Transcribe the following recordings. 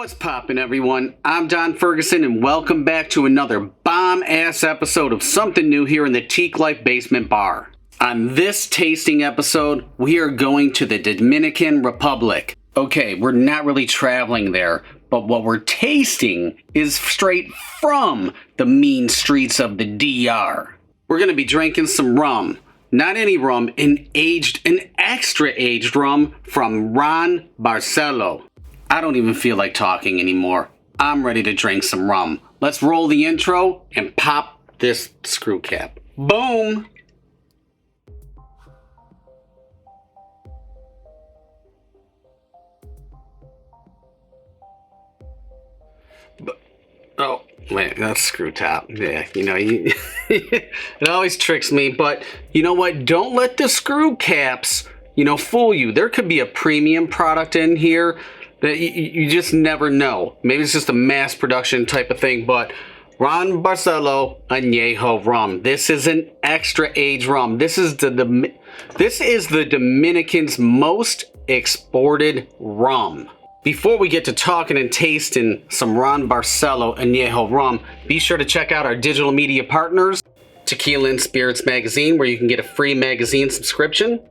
What's poppin', everyone? I'm Don Ferguson, and welcome back to another bomb-ass episode of something new here in the Teeqlife Basement Bar. On this tasting episode, we are going to the Dominican Republic. Okay, we're not really traveling there, but what we're tasting is straight from the mean streets of the DR. We're gonna be drinking some rum. Not any rum, an extra aged rum from Ron Barcelo. I don't even feel like talking anymore. I'm ready to drink some rum. Let's roll the intro and pop this screw cap. Boom! Oh, wait, that's screw top. Yeah, you know, it always tricks me, but you know what? Don't let the screw caps, fool you. There could be a premium product in here that you just never know. Maybe it's just a mass production type of thing, but Ron Barcelo Anejo Rum. This is an extra age rum. This is the Dominican's most exported rum. Before we get to talking and tasting some Ron Barcelo Anejo Rum, be sure to check out our digital media partners, Tequila and Spirits Magazine, where you can get a free magazine subscription.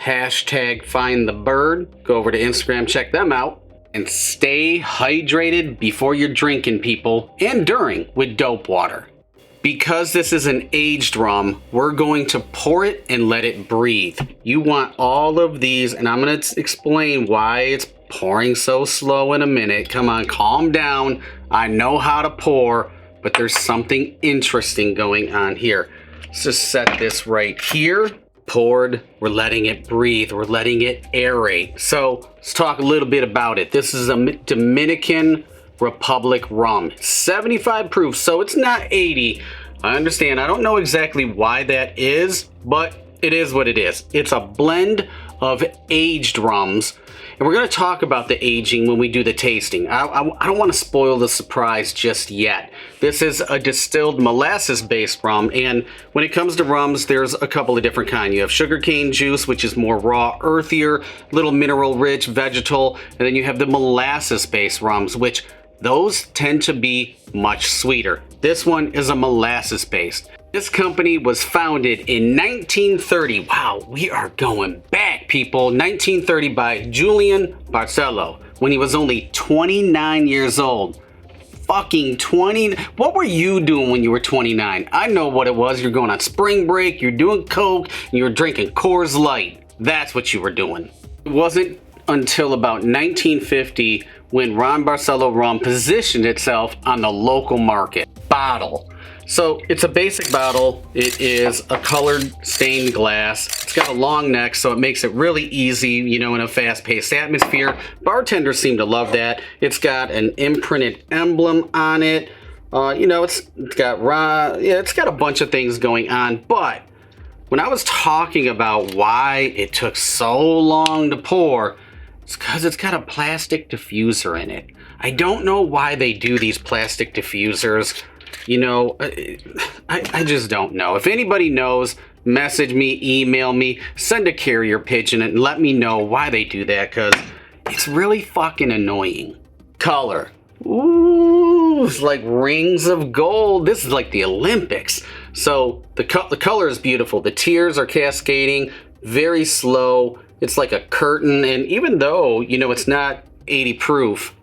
Hashtag Find the Bird. Go over to Instagram, check them out. And stay hydrated before you're drinking, people, and during with dope water. Because this is an aged rum, we're going to pour it and let it breathe. You want all of these, and I'm going to explain why it's pouring so slow in a minute. Come on, calm down. I know how to pour, but there's something interesting going on here. Let's just set this right here. Poured, we're letting it breathe, we're letting it aerate. So let's talk a little bit about it. This is a Dominican Republic rum, 75 proof, so it's not 80. I understand, I don't know exactly why that is, but it is what it is. It's a blend of aged rums, and we're going to talk about the aging when we do the tasting. I don't want to spoil the surprise just yet. This is a distilled molasses-based rum, and when it comes to rums, there's a couple of different kinds. You have sugarcane juice, which is more raw, earthier, little mineral-rich, vegetal, and then you have the molasses-based rums, which those tend to be much sweeter. This one is a molasses-based. This company was founded in 1930. Wow, we are going back, people. 1930 by Julian Barcelo when he was only 29 years old. Fucking 20. What were you doing when you were 29? I know what it was. You're going on spring break, you're doing coke, and you're drinking Coors Light. That's what you were doing. It wasn't until about 1950 when Ron Barcelo Rum positioned itself on the local market. Bottle. So it's a basic bottle. It is a colored stained glass. It's got a long neck, so it makes it really easy, in a fast-paced atmosphere. Bartenders seem to love that. It's got an imprinted emblem on it. It's got a bunch of things going on. But when I was talking about why it took so long to pour, it's because it's got a plastic diffuser in it. I don't know why they do these plastic diffusers. I just don't know. If anybody knows, message me, email me, send a carrier pigeon and let me know why they do that, because it's really fucking annoying. Color. Ooh, it's like rings of gold. This is like the Olympics. So the color is beautiful. The tears are cascading, very slow. It's like a curtain, and even though, it's not 80 proof,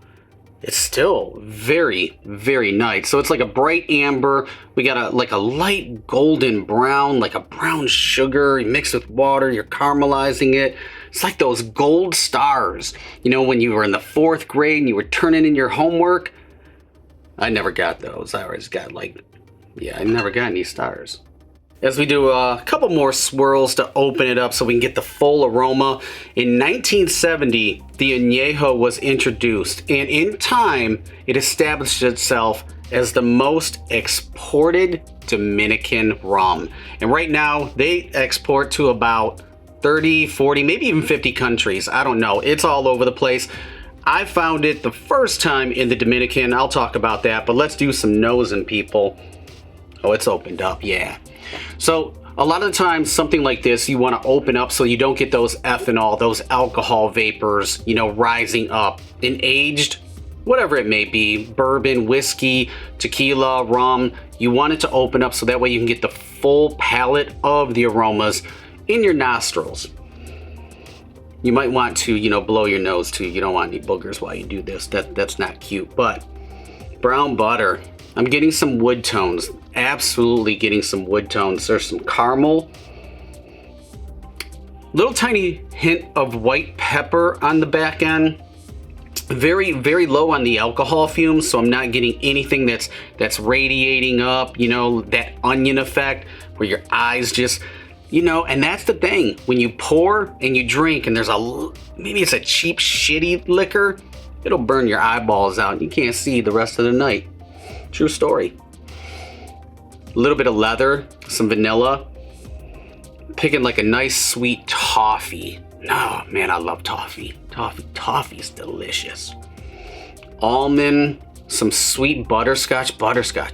it's still very, very nice. So it's like a bright amber. We got a light golden brown, like a brown sugar. You mix with water, you're caramelizing it. It's like those gold stars. When you were in the 4th grade and you were turning in your homework. I never got those. I always got I never got any stars. As we do a couple more swirls to open it up so we can get the full aroma. In 1970, the Añejo was introduced, and in time, it established itself as the most exported Dominican rum. And right now, they export to about 30, 40, maybe even 50 countries. I don't know. It's all over the place. I found it the first time in the Dominican. I'll talk about that, but let's do some nosing, people. Oh, it's opened up, yeah. So a lot of the times something like this you want to open up so you don't get those ethanol, those alcohol vapors, rising up. In aged, whatever it may be, bourbon, whiskey, tequila, rum. You want it to open up so that way you can get the full palette of the aromas in your nostrils. You might want to, you know, blow your nose too. You don't want any boogers while you do this. That's not cute. But brown butter, I'm getting some wood tones. Absolutely getting some wood tones. There's some caramel. Little tiny hint of white pepper on the back end. Very, very low on the alcohol fumes, so I'm not getting anything that's radiating up, you know, that onion effect where your eyes just, you know, and that's the thing. When you pour and you drink and there's maybe it's a cheap, shitty liquor, it'll burn your eyeballs out and you can't see the rest of the night. True story. A little bit of leather, some vanilla. Picking like a nice sweet toffee. Oh man, I love toffee. Toffee's delicious. Almond, some sweet butterscotch.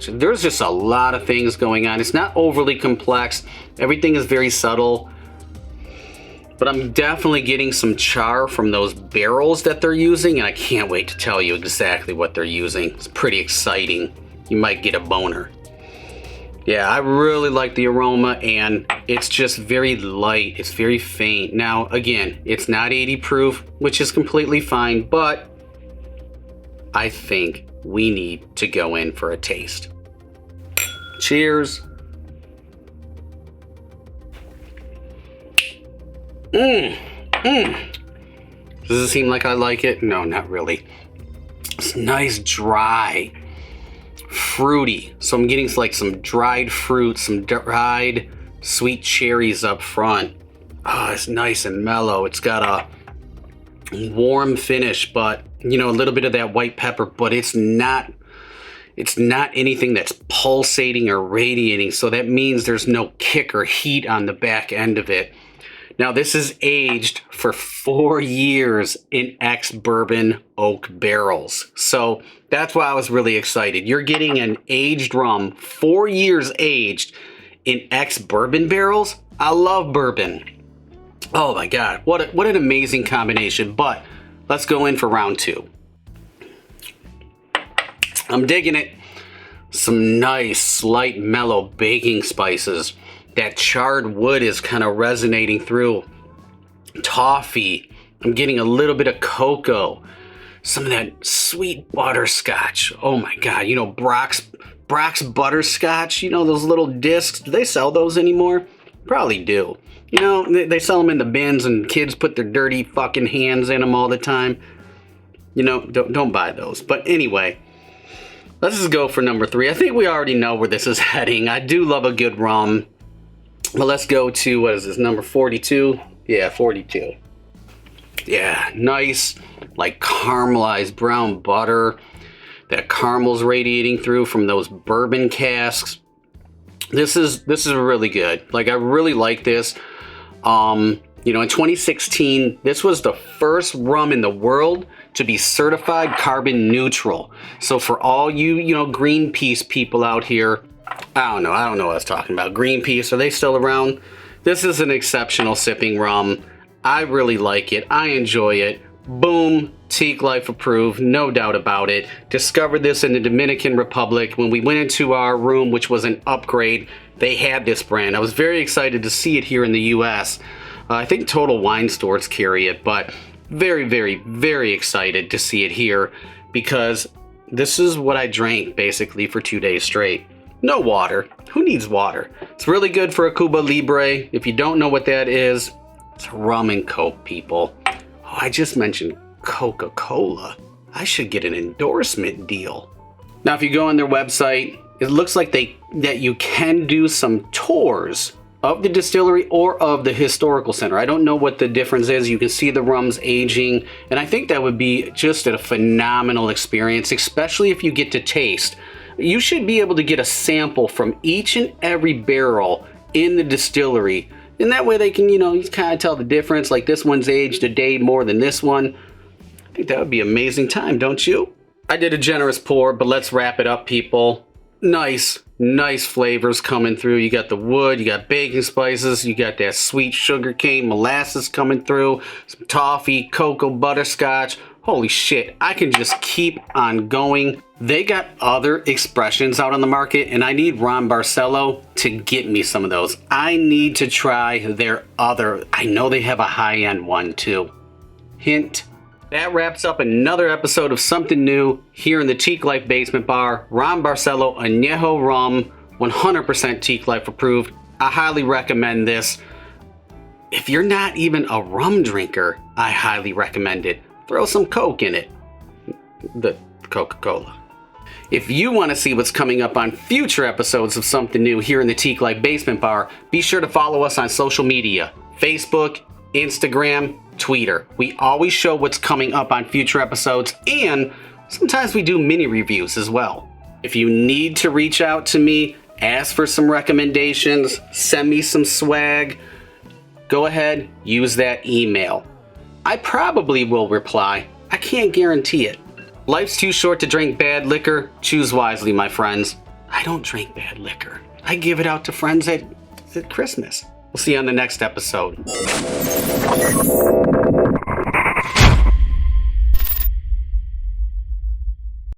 There's just a lot of things going on. It's not overly complex. Everything is very subtle. But I'm definitely getting some char from those barrels that they're using, and I can't wait to tell you exactly what they're using. It's pretty exciting. You might get a boner. Yeah, I really like the aroma, and it's just very light. It's very faint. Now, again, it's not 80 proof, which is completely fine, but I think we need to go in for a taste. Cheers. Does it seem like I like it? No, not really. It's nice, dry, fruity. So I'm getting like some dried fruit, some dried sweet cherries up front. Oh, it's nice and mellow. It's got a warm finish, but you know, a little bit of that white pepper, but it's not anything that's pulsating or radiating. So that means there's no kick or heat on the back end of it. Now, this is aged for 4 years in ex-bourbon oak barrels. So that's why I was really excited. You're getting an aged rum, 4 years aged in ex-bourbon barrels. I love bourbon. Oh my God, what an amazing combination. But let's go in for round two. I'm digging it. Some nice, light, mellow baking spices. That charred wood is kind of resonating through. Toffee. I'm getting a little bit of cocoa. Some of that sweet butterscotch. Oh my God, you know, Brock's butterscotch, you know, those little discs. Do they sell those anymore? Probably do. You know, they sell them in the bins and kids put their dirty fucking hands in them all the time. You know, don't buy those. But anyway, let's just go for number 3. I think we already know where this is heading. I do love a good rum. But let's go to, what is this, number 42? Yeah, 42. Yeah, nice, like caramelized brown butter. That caramel's radiating through from those bourbon casks. This is really good. Like, I really like this. You know, in 2016, this was the first rum in the world to be certified carbon neutral. So for all you know, Greenpeace people out here, I don't know what I was talking about. Greenpeace, are they still around? This is an exceptional sipping rum. I really like it. I enjoy it. Boom, Teeqlife approved, no doubt about it. Discovered this in the Dominican Republic. When we went into our room, which was an upgrade, they had this brand. I was very excited to see it here in the US. I think Total Wine stores carry it, but very, very, very excited to see it here because this is what I drank basically for 2 days straight. No water. Who needs water? It's really good for a Cuba Libre. If you don't know what that is, it's rum and Coke, people. Oh, I just mentioned Coca-Cola. I should get an endorsement deal. Now, if you go on their website, it looks like that you can do some tours of the distillery or of the historical center. I don't know what the difference is. You can see the rums aging, and I think that would be just a phenomenal experience, especially if you get to taste. You should be able to get a sample from each and every barrel in the distillery. And that way they can, you know, kind of tell the difference. Like this one's aged a day more than this one. I think that would be an amazing time, don't you? I did a generous pour, but let's wrap it up, people. Nice flavors coming through. You got the wood, you got baking spices, you got that sweet sugar cane, molasses coming through, some toffee, cocoa, butterscotch, Holy shit, I can just keep on going. They got other expressions out on the market, and I need Ron Barcelo to get me some of those. I need to try their other, I know they have a high-end one too. Hint. That wraps up another episode of Something New here in the Teeqlife Basement Bar. Ron Barcelo Anejo Rum, 100% Teeqlife approved. I highly recommend this. If you're not even a rum drinker, I highly recommend it. Throw some Coke in it. The Coca-Cola. If you want to see what's coming up on future episodes of Something New here in the Teeqlife Basement Bar, be sure to follow us on social media. Facebook, Instagram, Twitter. We always show what's coming up on future episodes, and sometimes we do mini reviews as well. If you need to reach out to me, ask for some recommendations, send me some swag, go ahead, use that email. I probably will reply. I can't guarantee it. Life's too short to drink bad liquor. Choose wisely, my friends. I don't drink bad liquor. I give it out to friends at Christmas. We'll see you on the next episode.